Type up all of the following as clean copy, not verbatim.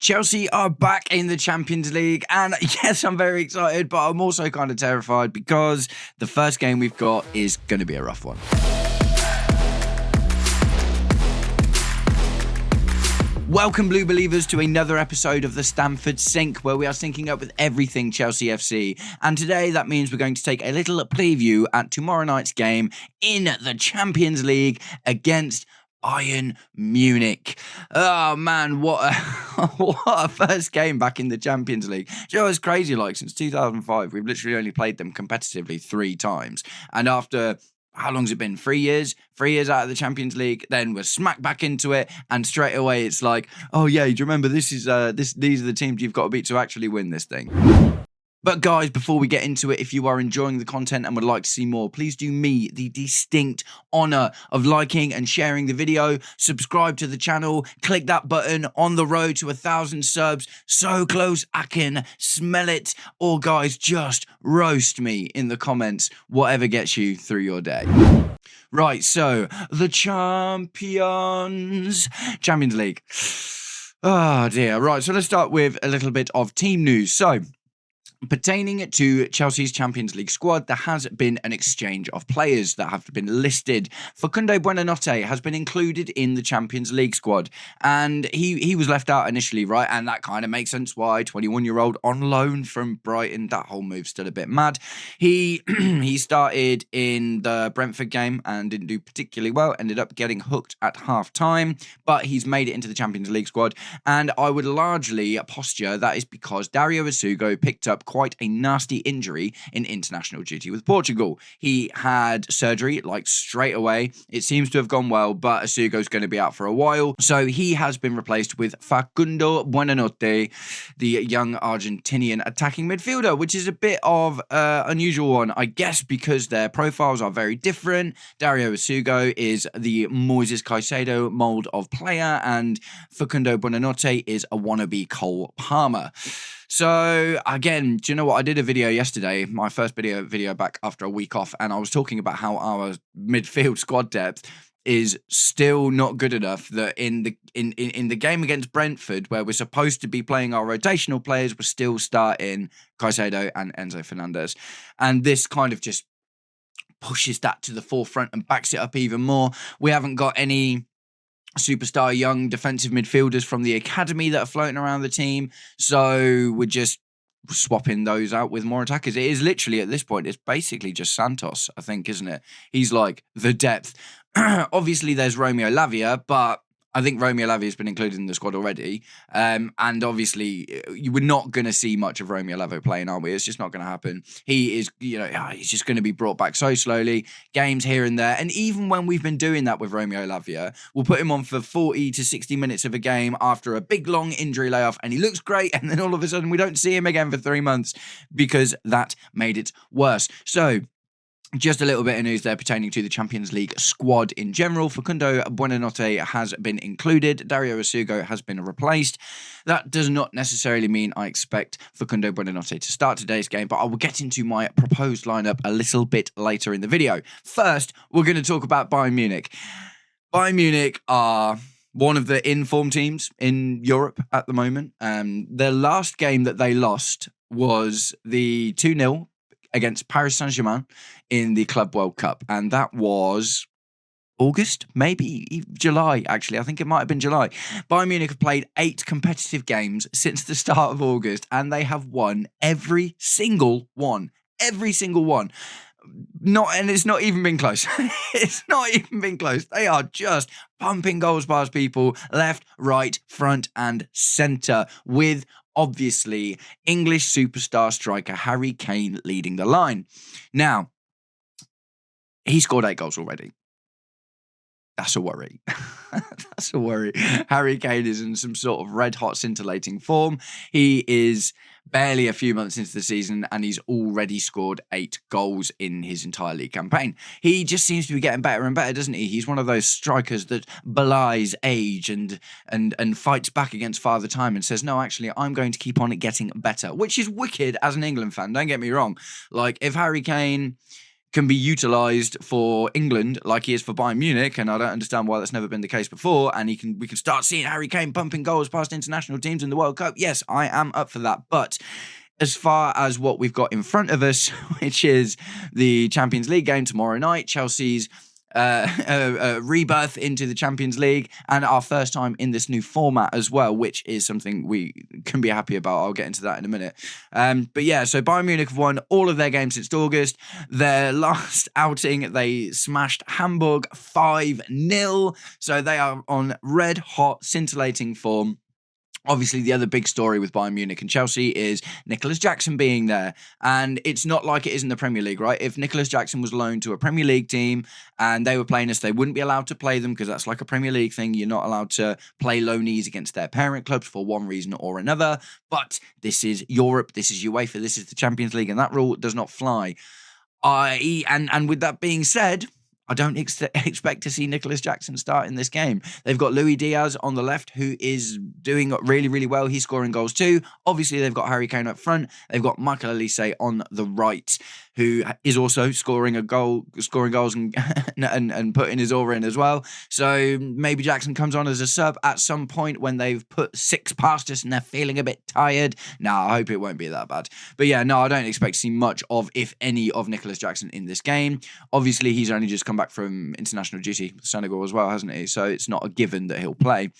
Chelsea are back in the Champions League, and yes, I'm very excited, but I'm also kind of terrified because the first game we've got is going to be a rough one. Welcome, Blue Believers, to another episode of the Stamford Sync, where we are syncing up with everything Chelsea FC. And today, that means we're going to take a little preview at tomorrow night's game in the Champions League against Bayern Munich. Oh man, what a first game back in the Champions League. Do you know, it's crazy, like since 2005, we've literally only played them competitively 3 times. And after, how long's it been? 3 years? 3 years out of the Champions League, then we're smacked back into it, and straight away it's like, oh yeah, do you remember these are the teams you've got to beat to actually win this thing. But guys, before we get into it, if you are enjoying the content and would like to see more, please do me the distinct honour of liking and sharing the video, subscribe to the channel, click that button on the road to 1,000 subs, so close I can smell it, or guys, just roast me in the comments, whatever gets you through your day. Right, so, the Champions League. Oh dear, right, so let's start with a little bit of team news. So, pertaining to Chelsea's Champions League squad, there has been an exchange of players that have been listed. Facundo Buonanotte has been included in the Champions League squad, and he was left out initially, right? And that kind of makes sense why. 21-year-old on loan from Brighton, that whole move's still a bit mad. He started in the Brentford game and didn't do particularly well, ended up getting hooked at half-time, but he's made it into the Champions League squad, and I would largely posture that is because Dario Asugo picked up quite a nasty injury in international duty with Portugal. He had surgery like straight away. It seems to have gone well, but Asugo's going to be out for a while. So he has been replaced with Facundo Buonanotte, the young Argentinian attacking midfielder, which is a bit of an unusual one, I guess, because their profiles are very different. Dario Asugo is the Moises Caicedo mould of player, and Facundo Buonanotte is a wannabe Cole Palmer. So, again, do you know what? I did a video yesterday, my first video back after a week off, and I was talking about how our midfield squad depth is still not good enough that in the game against Brentford, where we're supposed to be playing our rotational players, we're still starting Caicedo and Enzo Fernandez. And this kind of just pushes that to the forefront and backs it up even more. We haven't got any superstar young defensive midfielders from the academy that are floating around the team, so we're just swapping those out with more attackers. It is literally, at this point, it's basically just Santos, I think, isn't it? He's like the depth. Obviously there's Romeo Lavia, but I think Romeo Lavia has been included in the squad already, and obviously you were not going to see much of Romeo Lavia playing, are we? It's just not going to happen. He is, he's just going to be brought back so slowly, games here and there, and even when we've been doing that with Romeo Lavia, we'll put him on for 40 to 60 minutes of a game after a big long injury layoff, and he looks great, and then all of a sudden we don't see him again for 3 months because that made it worse. So, just a little bit of news there pertaining to the Champions League squad in general. Facundo Buonanotte has been included. Dario Asugo has been replaced. That does not necessarily mean I expect Facundo Buonanotte to start today's game, but I will get into my proposed lineup a little bit later in the video. First, we're going to talk about Bayern Munich. Bayern Munich are one of the in-form teams in Europe at the moment. Their last game that they lost was the 2-0 against Paris Saint-Germain in the Club World Cup. And that was August, maybe July, actually. I think it might have been July. Bayern Munich have played 8 competitive games since the start of August, and they have won every single one. Every single one. And it's not even been close. It's not even been close. They are just pumping goals past people left, right, front, and centre, with obviously English superstar striker Harry Kane leading the line. Now, he scored 8 goals already. That's a worry. That's a worry. Harry Kane is in some sort of red-hot scintillating form. He is barely a few months into the season, and he's already scored 8 goals in his entire league campaign. He just seems to be getting better and better, doesn't he? He's one of those strikers that belies age and fights back against Father Time and says, no, actually, I'm going to keep on getting better, which is wicked as an England fan. Don't get me wrong. Like, if Harry Kane can be utilised for England like he is for Bayern Munich, and I don't understand why that's never been the case before, and we can start seeing Harry Kane pumping goals past international teams in the World Cup, yes, I am up for that. But as far as what we've got in front of us, which is the Champions League game tomorrow night, Chelsea's rebirth into the Champions League, and our first time in this new format as well, which is something we can be happy about. I'll get into that in a minute. But yeah, so Bayern Munich have won all of their games since August. Their last outing, they smashed Hamburg 5-0. So they are on red hot, scintillating form. Obviously, the other big story with Bayern Munich and Chelsea is Nicholas Jackson being there. And it's not like it is in the Premier League, right? If Nicholas Jackson was loaned to a Premier League team and they were playing us, they wouldn't be allowed to play them because that's like a Premier League thing. You're not allowed to play loanees against their parent clubs for one reason or another. But this is Europe, this is UEFA, this is the Champions League, and that rule does not fly. And with that being said, I don't expect to see Nicholas Jackson start in this game. They've got Luis Diaz on the left, who is doing really, really well. He's scoring goals too. Obviously, they've got Harry Kane up front. They've got Michael Olise on the right, who is also scoring goals and putting his aura in as well. So maybe Jackson comes on as a sub at some point when they've put 6 past us and they're feeling a bit tired. No, I hope it won't be that bad. But yeah, no, I don't expect to see much of, if any, of Nicholas Jackson in this game. Obviously, he's only just come back from international duty with Senegal as well, hasn't he? So it's not a given that he'll play.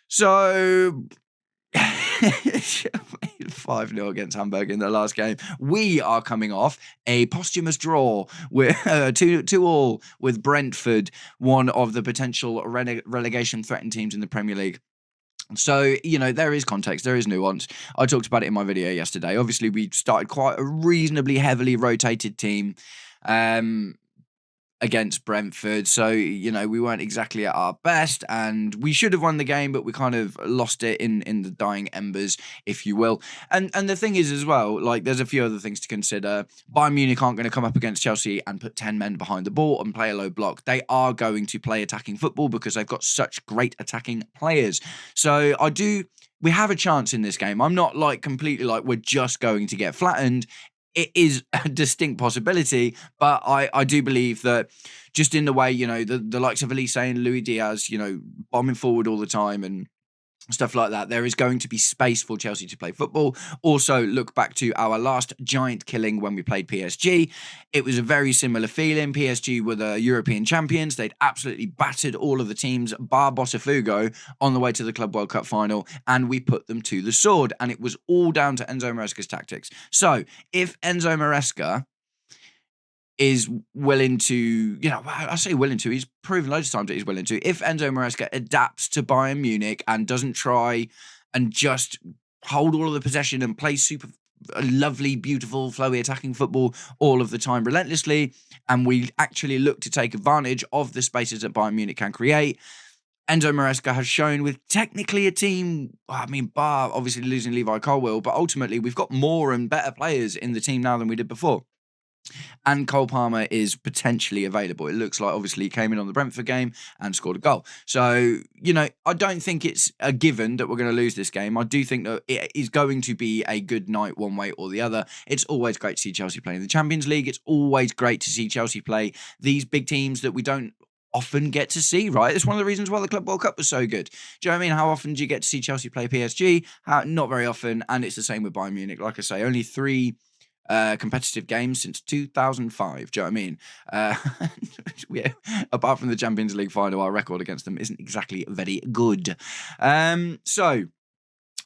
So 5-0 against Hamburg in the last game. We are coming off a posthumous draw with 2-2 with Brentford, one of the potential relegation threatened teams in the Premier League. So, there is context, there is nuance. I talked about it in my video yesterday. Obviously, we started quite a reasonably heavily rotated team against Brentford. So, we weren't exactly at our best, and we should have won the game, but we kind of lost it in the dying embers, if you will. And the thing is as well, there's a few other things to consider. Bayern Munich aren't going to come up against Chelsea and put 10 men behind the ball and play a low block. They are going to play attacking football because they've got such great attacking players. So we have a chance in this game. I'm not completely we're just going to get flattened. It is a distinct possibility, but I do believe that just in the way, the likes of Olise and Luis Diaz, bombing forward all the time and stuff like that, there is going to be space for Chelsea to play football. Also, look back to our last giant killing when we played PSG. It was a very similar feeling. PSG were the European champions. They'd absolutely battered all of the teams, bar Botafogo, on the way to the Club World Cup final, and we put them to the sword. And it was all down to Enzo Maresca's tactics. So, if Enzo Maresca is willing to, I say willing to, he's proven loads of times that he's willing to. If Enzo Maresca adapts to Bayern Munich and doesn't try and just hold all of the possession and play super lovely, beautiful, flowy attacking football all of the time relentlessly, and we actually look to take advantage of the spaces that Bayern Munich can create, Enzo Maresca has shown with technically a team, bar obviously losing Levi Colwill, but ultimately we've got more and better players in the team now than we did before. And Cole Palmer is potentially available. It looks like, obviously, he came in on the Brentford game and scored a goal. So, I don't think it's a given that we're going to lose this game. I do think that it is going to be a good night one way or the other. It's always great to see Chelsea play in the Champions League. It's always great to see Chelsea play these big teams that we don't often get to see, right? It's one of the reasons why the Club World Cup was so good. Do you know what I mean? How often do you get to see Chelsea play PSG? Not very often. And it's the same with Bayern Munich. Like I say, only 3 competitive games since 2005. Do you know what I mean? Apart from the Champions League final, our record against them isn't exactly very good. So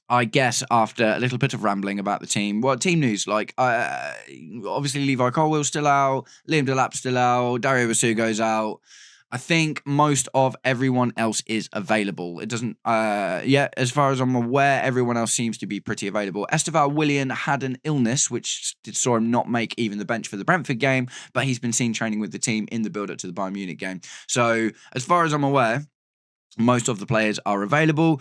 I guess after a little bit of rambling about the team, team news, obviously Levi Colwill's still out, Liam Delap's still out, Dario Vasugo's out. I think most of everyone else is available. It doesn't, as far as I'm aware, everyone else seems to be pretty available. Esteval Willian had an illness, which saw him not make even the bench for the Brentford game, but he's been seen training with the team in the build-up to the Bayern Munich game. So, as far as I'm aware, most of the players are available.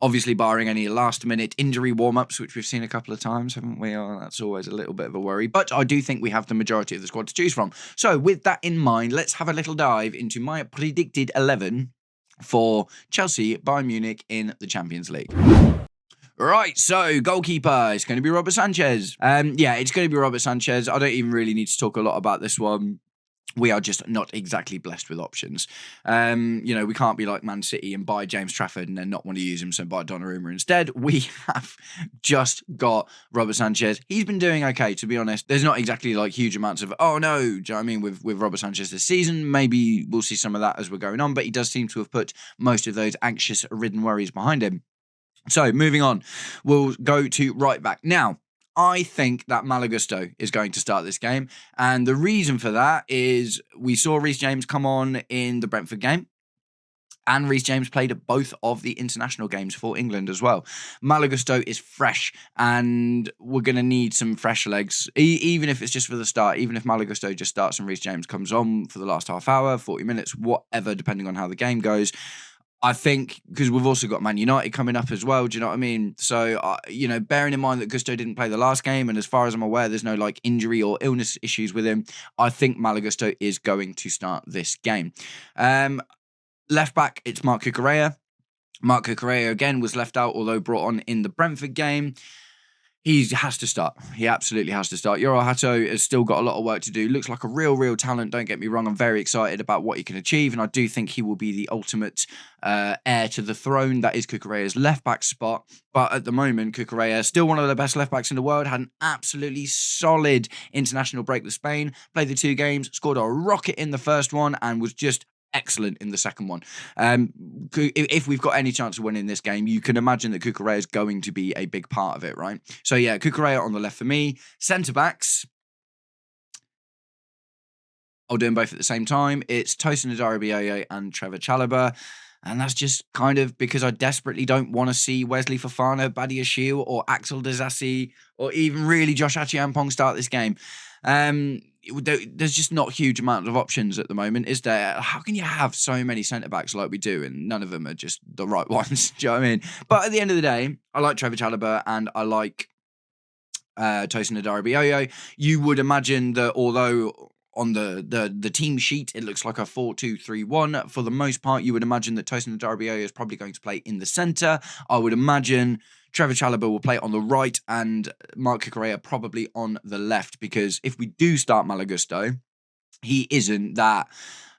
Obviously, barring any last-minute injury warm-ups, which we've seen a couple of times, haven't we? That's always a little bit of a worry. But I do think we have the majority of the squad to choose from. So, with that in mind, let's have a little dive into my predicted 11 for Chelsea, Bayern Munich in the Champions League. Right, so goalkeeper is going to be Robert Sanchez. Yeah, it's going to be Robert Sanchez. I don't even really need to talk a lot about this one. We are just not exactly blessed with options. We can't be like Man City and buy James Trafford and then not want to use him, so buy Donnarumma instead. We have just got Robert Sanchez. He's been doing okay, to be honest. There's not exactly like huge amounts of, oh no, do you know what I mean, with Robert Sanchez this season. Maybe we'll see some of that as we're going on, but he does seem to have put most of those anxious-ridden worries behind him. So, moving on, we'll go to right back. Now, I think that Malo Gusto is going to start this game. And the reason for that is we saw Reece James come on in the Brentford game. And Reece James played at both of the international games for England as well. Malo Gusto is fresh, and we're going to need some fresh legs, even if it's just for the start, even if Malo Gusto just starts and Reece James comes on for the last half hour, 40 minutes, whatever, depending on how the game goes. I think, because we've also got Man United coming up as well, do you know what I mean? So, bearing in mind that Gusto didn't play the last game, and as far as I'm aware, there's no like injury or illness issues with him, I think Malo Gusto is going to start this game. Left back, it's Marc Cucurella. Marc Cucurella, again, was left out, although brought on in the Brentford game. He has to start. He absolutely has to start. Yoro Hato has still got a lot of work to do. Looks like a real talent. Don't get me wrong. I'm very excited about what he can achieve. And I do think he will be the ultimate heir to the throne that is Cucurella's left-back spot. But at the moment, Cucurella, still one of the best left-backs in the world, had an absolutely solid international break with Spain. Played the 2 games, scored a rocket in the first one, and was just excellent in the second one. If we've got any chance of winning this game, you can imagine that Cucurella is going to be a big part of it, right? So yeah, Cucurella on the left for me. Centre-backs, I'll do them both at the same time. It's Tosin Adarabioyo and Trevor Chalobah. And that's just kind of because I desperately don't want to see Wesley Fofana, Badiashile, or Axel Disasi, or even really Josh Achiampong start this game. There's just not a huge amount of options at the moment, is there? How can you have so many centre-backs like we do and none of them are just the right ones? Do you know what I mean? But at the end of the day, I like Trevor Chalobah and I like Tosin Adarabioyo. You would imagine that although on the team sheet it looks like a 4-2-3-1, for the most part you would imagine that Tosin Adarabioyo is probably going to play in the centre. I would imagine Trevor Chalobah will play on the right and Marc Cucurella probably on the left, because if we do start Malo Gusto, he isn't that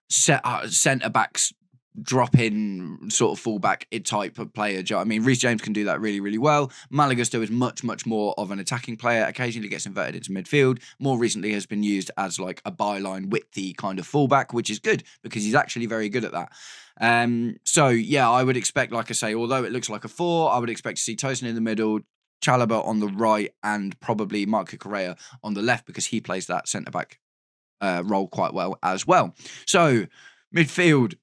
centre-backs drop-in sort of fullback type of player. Do you know what I mean? Reece James can do that really well. Malo Gusto is much more of an attacking player, occasionally gets inverted into midfield. More recently has been used as like a byline widthy kind of fullback, which is good because he's actually very good at that. So yeah, I would expect, like I say, although it looks like a 4, I would expect to see Tosin in the middle, Chalobah on the right, and probably Marc Cucurella on the left because he plays that centre-back role quite well as well. So midfield,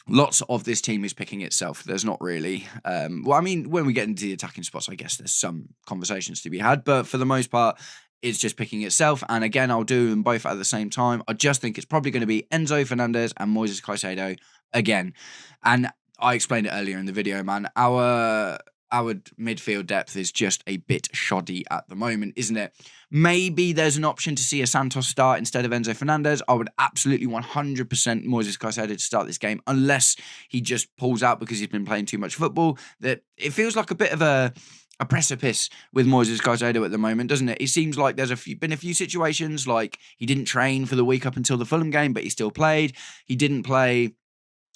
lots of this team is picking itself. There's not really. When we get into the attacking spots, I guess there's some conversations to be had. But for the most part, it's just picking itself. And again, I'll do them both at the same time. I just think it's probably going to be Enzo Fernandez and Moises Caicedo again. And I explained it earlier in the video, man. Our midfield depth is just a bit shoddy at the moment, isn't it? Maybe there's an option to see a Santos start instead of Enzo Fernandez. I would absolutely 100% Moises Caicedo to start this game, unless he just pulls out because he's been playing too much football. That it feels like a bit of a precipice with Moises Caicedo at the moment, doesn't it? It seems like there's been a few situations, like he didn't train for the week up until the Fulham game, but he still played. He didn't play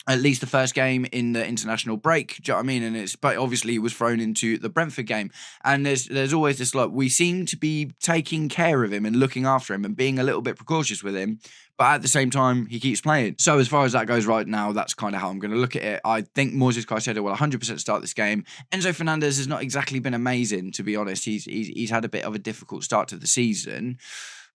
at least the first game in the international break, do you know what I mean? But obviously he was thrown into the Brentford game. And there's always this, like, we seem to be taking care of him and looking after him and being a little bit precautious with him, but at the same time, he keeps playing. So as far as that goes right now, that's kind of how I'm going to look at it. I think Moises Caicedo will 100% start this game. Enzo Fernandez has not exactly been amazing, to be honest. He's had a bit of a difficult start to the season,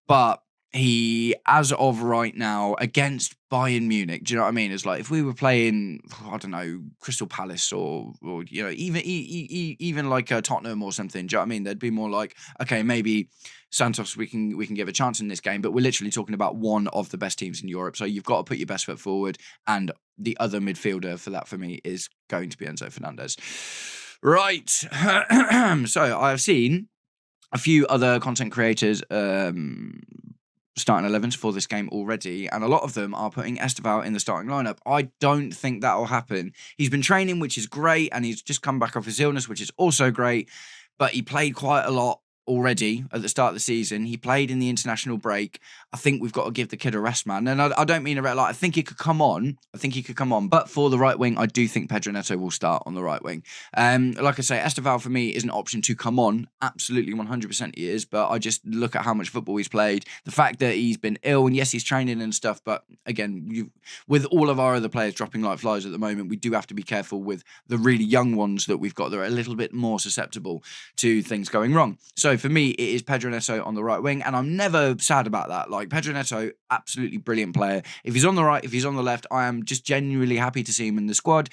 but he, as of right now, against Bayern Munich, do you know what I mean? It's like if we were playing, I don't know, Crystal Palace or even like Tottenham or something, do you know what I mean? They'd be more like, okay, maybe Santos we can give a chance in this game, but we're literally talking about one of the best teams in Europe, so you've got to put your best foot forward, and the other midfielder for that for me is going to be Enzo Fernandez. Right. So I have seen a few other content creators starting 11s for this game already, and a lot of them are putting Esteval in the starting lineup. I don't think that will happen. He's been training, which is great, and he's just come back off his illness, which is also great, but he played quite a lot already at the start of the season. He played in the international break. I think we've got to give the kid a rest, man. And I don't mean I think he could come on. But for the right wing, I do think Pedro Neto will start on the right wing. Like I say, Esteval for me is an option to come on. Absolutely 100% he is. But I just look at how much football he's played. The fact that he's been ill, and yes, he's training and stuff. But again, with all of our other players dropping like flies at the moment, we do have to be careful with the really young ones that we've got that are a little bit more susceptible to things going wrong. So for me, it is Pedro Neto on the right wing, and I'm never sad about that. Like, Pedro Neto, absolutely brilliant player. If he's on the right, if he's on the left, I am just genuinely happy to see him in the squad.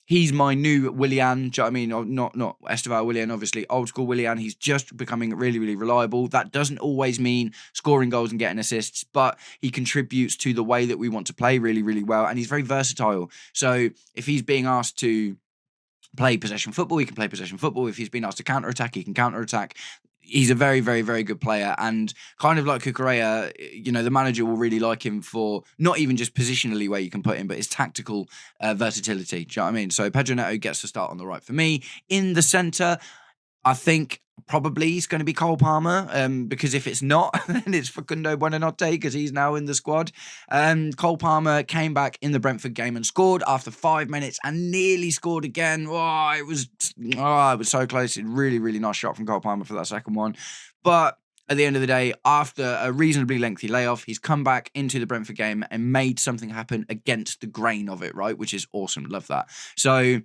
He's my new Willian. Do you know what I mean? Not Esteval Willian, obviously. Old school Willian. He's just becoming really, really reliable. That doesn't always mean scoring goals and getting assists, but he contributes to the way that we want to play really, really well, and he's very versatile. So if he's being asked to play possession football, he can play possession football. If he's been asked to counter-attack, he can counter-attack. He's a very, very, very good player, and kind of like Cucurella, the manager will really like him for not even just positionally where you can put him, but his tactical versatility. Do you know what I mean? So Pedro Neto gets to start on the right for me. In the centre, I think probably he's going to be Cole Palmer, because if it's not, then it's Facundo Buonanotte, because he's now in the squad. Cole Palmer came back in the Brentford game and scored after 5 minutes and nearly scored again. It was so close. Really, really nice shot from Cole Palmer for that second one. But at the end of the day, after a reasonably lengthy layoff, he's come back into the Brentford game and made something happen against the grain of it, right? Which is awesome. Love that. So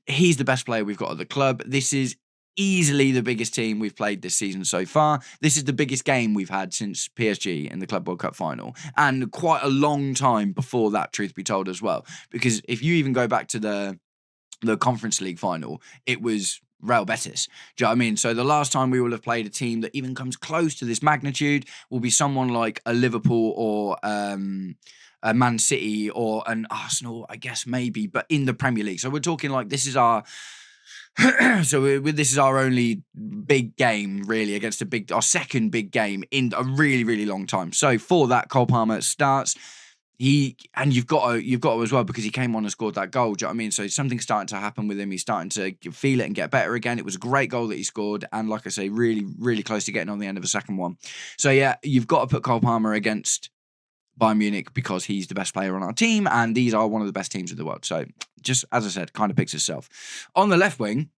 he's the best player we've got at the club. This is easily the biggest team we've played this season so far. This is the biggest game we've had since PSG in the Club World Cup final, and quite a long time before that, truth be told, as well. Because if you even go back to the Conference League final, it was Real Betis. Do you know what I mean? So the last time we will have played a team that even comes close to this magnitude will be someone like a Liverpool or a Man City or an Arsenal, I guess, maybe, but in the Premier League. So we're talking like this is our this is our only big game, really, against our second big game in a really, really long time. So for that, Cole Palmer starts. You've got to as well, because he came on and scored that goal. Do you know what I mean? So something's starting to happen with him. He's starting to feel it and get better again. It was a great goal that he scored, and like I say, really, really close to getting on the end of a second one. So yeah, you've got to put Cole Palmer against Bayern Munich because he's the best player on our team, and these are one of the best teams in the world. So just, as I said, kind of picks itself. On the left wing,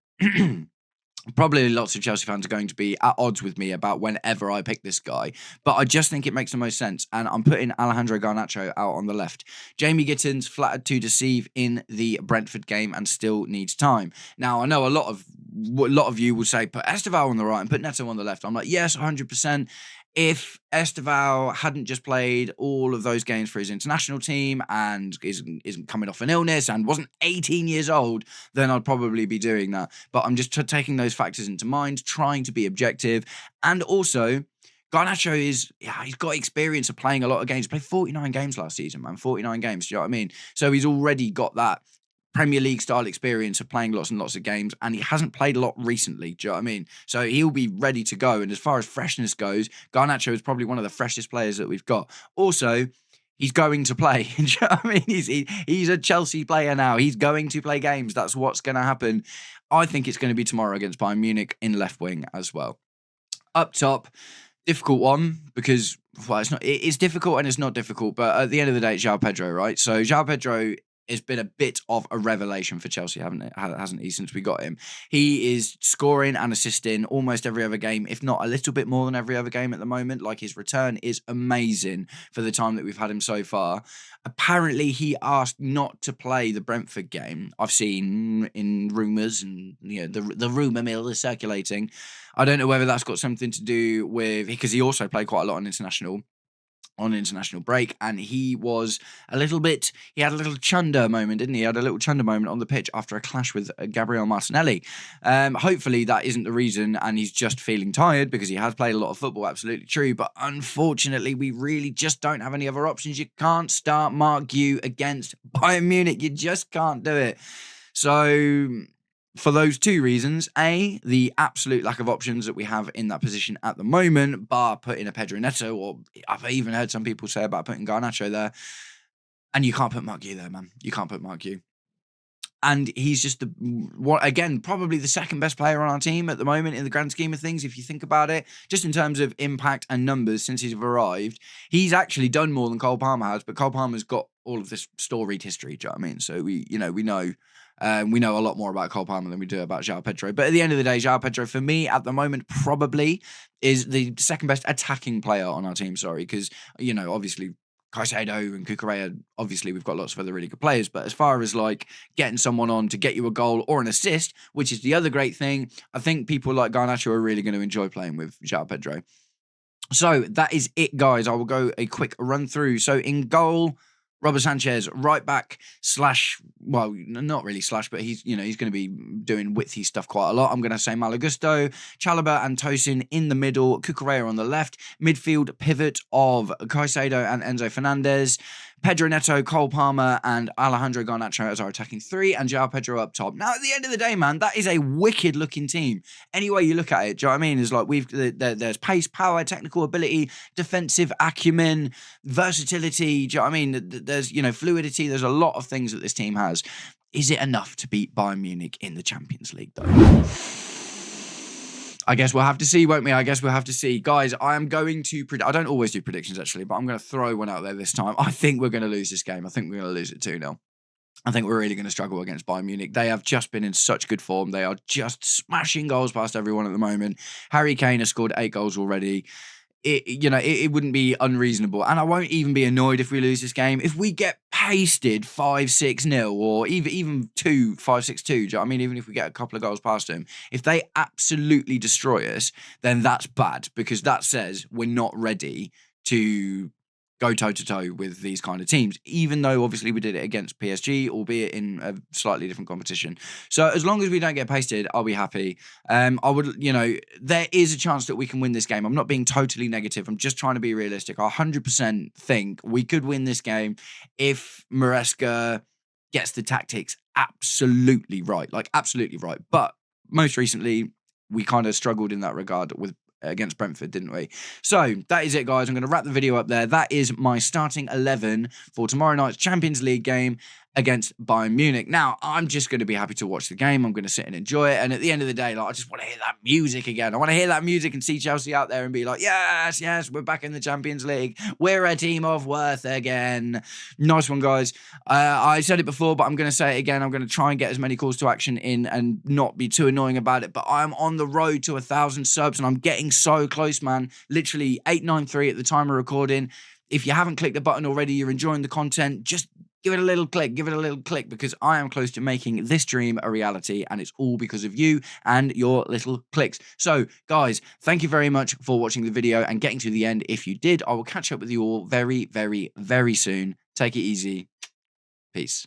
probably lots of Chelsea fans are going to be at odds with me about whenever I pick this guy, but I just think it makes the most sense, and I'm putting Alejandro Garnacho out on the left. Jamie Gittins flattered to deceive in the Brentford game and still needs time. Now, I know a lot of you will say, put Esteval on the right and put Neto on the left. I'm like, yes, 100%. If Esteval hadn't just played all of those games for his international team and isn't coming off an illness and wasn't 18 years old, then I'd probably be doing that. But I'm just taking those factors into mind, trying to be objective. And also, Garnacho he's got experience of playing a lot of games. He played 49 games last season, man. 49 games, do you know what I mean? So he's already got that Premier League style experience of playing lots and lots of games, and he hasn't played a lot recently. Do you know what I mean? So he'll be ready to go. And as far as freshness goes, Garnacho is probably one of the freshest players that we've got. Also, he's going to play. Do you know what I mean? He's a Chelsea player now. He's going to play games. That's what's going to happen. I think it's going to be tomorrow against Bayern Munich in left wing as well. Up top, difficult one because it's difficult and it's not difficult. But at the end of the day, it's João Pedro, right? So João Pedro has been a bit of a revelation for Chelsea, hasn't he, since we got him. He is scoring and assisting almost every other game, if not a little bit more than every other game at the moment. Like, his return is amazing for the time that we've had him so far. Apparently, he asked not to play the Brentford game. I've seen in rumours, and the rumour mill is circulating. I don't know whether that's got something to do with, because he also played quite a lot on international break, and he had a little chunder moment, didn't he? He had a little chunder moment on the pitch after a clash with Gabriel Martinelli. Hopefully that isn't the reason, and he's just feeling tired, because he has played a lot of football, absolutely true, but unfortunately we really just don't have any other options. You can't start Mark Gu against Bayern Munich. You just can't do it. So for those two reasons. A, the absolute lack of options that we have in that position at the moment, bar putting a Pedro Neto, or I've even heard some people say about putting Garnacho there. And you can't put Mark Yu there, man. You can't put Mark Yu. And he's just probably the second best player on our team at the moment in the grand scheme of things, if you think about it. Just in terms of impact and numbers since he's arrived, he's actually done more than Cole Palmer has, but Cole Palmer's got all of this storied history, do you know what I mean? So we know a lot more about Cole Palmer than we do about João Pedro. But at the end of the day, João Pedro, for me, at the moment, probably is the second best attacking player on our team, because, obviously, Caicedo and Cucurella, obviously we've got lots of other really good players, but as far as like getting someone on to get you a goal or an assist, which is the other great thing, I think people like Garnacho are really going to enjoy playing with João Pedro. So that is it, guys. I will go a quick run through. So in goal, Robert Sanchez, right back not really but he's going to be doing widthy stuff quite a lot. I'm going to say Malo Gusto, Chalobah and Tosin in the middle, Cucurella on the left, midfield pivot of Caicedo and Enzo Fernandez, Pedro Neto, Cole Palmer, and Alejandro Garnacho as our attacking three, and João Pedro up top. Now, at the end of the day, man, that is a wicked-looking team. Any way you look at it, do you know what I mean? It's like there's pace, power, technical ability, defensive acumen, versatility. Do you know what I mean? There's fluidity. There's a lot of things that this team has. Is it enough to beat Bayern Munich in the Champions League, though? I guess we'll have to see, won't we? I guess we'll have to see. Guys, I am going to I don't always do predictions, actually, but I'm going to throw one out there this time. I think we're going to lose this game. I think we're going to lose it 2-0. I think we're really going to struggle against Bayern Munich. They have just been in such good form. They are just smashing goals past everyone at the moment. Harry Kane has scored 8 goals already. It wouldn't be unreasonable. And I won't even be annoyed if we lose this game. If we get pasted 5-6-0 or even 5-6-2, do you know what I mean? Even if we get a couple of goals past them, if they absolutely destroy us, then that's bad, because that says we're not ready to go toe-to-toe with these kind of teams, even though obviously we did it against PSG, albeit in a slightly different competition. So as long as we don't get pasted, I'll be happy. There is a chance that we can win this game. I'm not being totally negative. I'm just trying to be realistic. I 100% think we could win this game if Maresca gets the tactics absolutely right. But most recently, we kind of struggled in that regard against Brentford, didn't we? So that is it, guys. I'm going to wrap the video up there. That is my starting 11 for tomorrow night's Champions League game against Bayern Munich. Now, I'm just going to be happy to watch the game. I'm going to sit and enjoy it. And at the end of the day, I just want to hear that music again. I want to hear that music and see Chelsea out there and be like, yes, we're back in the Champions League. We're a team of worth again. Nice one, guys. I said it before, but I'm going to say it again. I'm going to try and get as many calls to action in and not be too annoying about it. But I'm on the road to 1,000 subs and I'm getting so close, man. Literally 893 at the time of recording. If you haven't clicked the button already, you're enjoying the content, just give it a little click, because I am close to making this dream a reality, and it's all because of you and your little clicks. So, guys, thank you very much for watching the video and getting to the end. If you did, I will catch up with you all very, very, very soon. Take it easy. Peace.